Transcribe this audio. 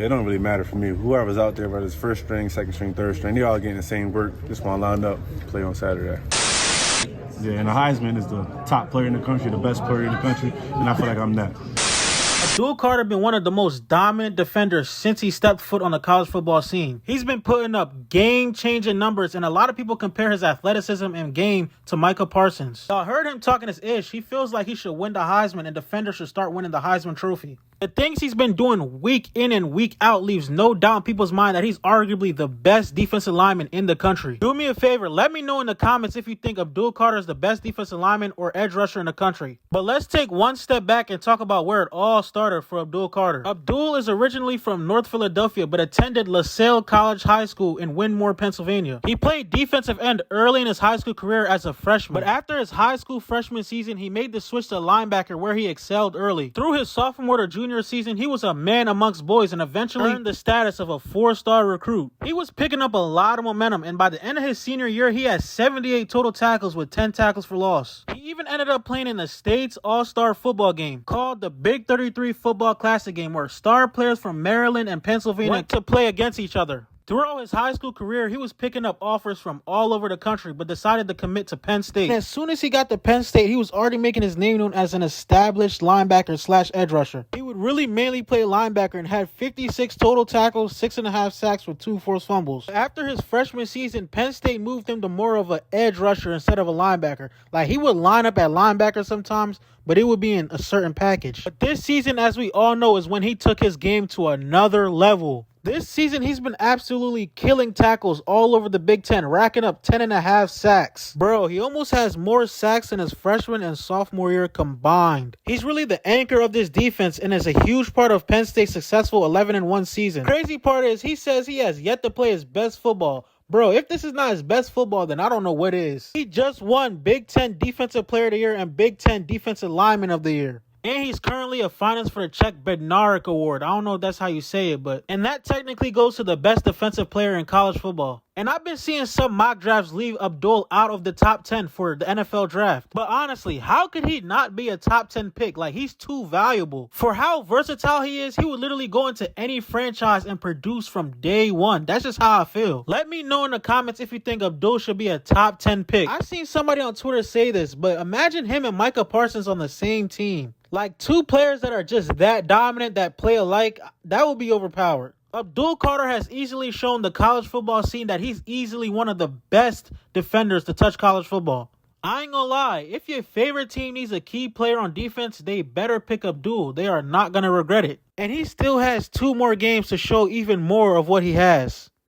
Yeah, it don't really matter for me. Whoever's out there, whether it's first string, second string, third string, they all getting the same work. Just want to line up, play on Saturday. Yeah, and the Heisman is the top player in the country, the best player in the country, and I feel like I'm that. Abdul Carter been one of the most dominant defenders since he stepped foot on the college football scene. He's been putting up game-changing numbers, and a lot of people compare his athleticism and game to Micah Parsons. I heard him talking his ish. He feels like he should win the Heisman, and defenders should start winning the Heisman Trophy. The things he's been doing week in and week out leaves no doubt in people's mind that he's arguably the best defensive lineman in the country. Do me a favor, let me know in the comments if you think Abdul Carter is the best defensive lineman or edge rusher in the country. But let's take one step back and talk about where it all started for Abdul Carter. Abdul is originally from North Philadelphia but attended LaSalle College High School in Windmore, Pennsylvania. He played defensive end early in his high school career as a freshman, but after his high school freshman season, he made the switch to linebacker where he excelled early. Through his sophomore to junior season, he was a man amongst boys and eventually earned the status of a 4-star recruit. He was picking up a lot of momentum, and by the end of his senior year, he had 78 total tackles with 10 tackles for loss. He even ended up playing in the state's all-star football game called the Big 33 Football Classic game, where star players from Maryland and Pennsylvania went to play against each other. Throughout his high school career, he was picking up offers from all over the country, but decided to commit to Penn State. And as soon as he got to Penn State, he was already making his name known as an established linebacker / edge rusher. He would really mainly play linebacker and had 56 total tackles, 6.5 sacks with 2 forced fumbles. After his freshman season, Penn State moved him to more of an edge rusher instead of a linebacker. Like, he would line up at linebacker sometimes, but it would be in a certain package. But this season, as we all know, is when he took his game to another level. This season, he's been absolutely killing tackles all over the Big Ten, racking up 10.5 sacks. Bro, he almost has more sacks than his freshman and sophomore year combined. He's really the anchor of this defense and is a huge part of Penn State's successful 11-1 season. Crazy part is he says he has yet to play his best football. Bro, if this is not his best football, then I don't know what is. He just won Big Ten Defensive Player of the Year and Big Ten Defensive Lineman of the Year. And he's currently a finalist for the Czech Bednarik Award. I don't know if that's how you say it, and that technically goes to the best defensive player in college football. And I've been seeing some mock drafts leave Abdul out of the top 10 for the NFL draft. But honestly, how could he not be a top 10 pick? Like, he's too valuable. For how versatile he is, he would literally go into any franchise and produce from day one. That's just how I feel. Let me know in the comments if you think Abdul should be a top 10 pick. I've seen somebody on Twitter say this, but imagine him and Micah Parsons on the same team. Like, 2 players that are just that dominant, that play alike, that would be overpowered. Abdul Carter has easily shown the college football scene that he's easily one of the best defenders to touch college football. I ain't gonna lie, if your favorite team needs a key player on defense, they better pick Abdul. They are not gonna regret it. And he still has 2 more games to show even more of what he has.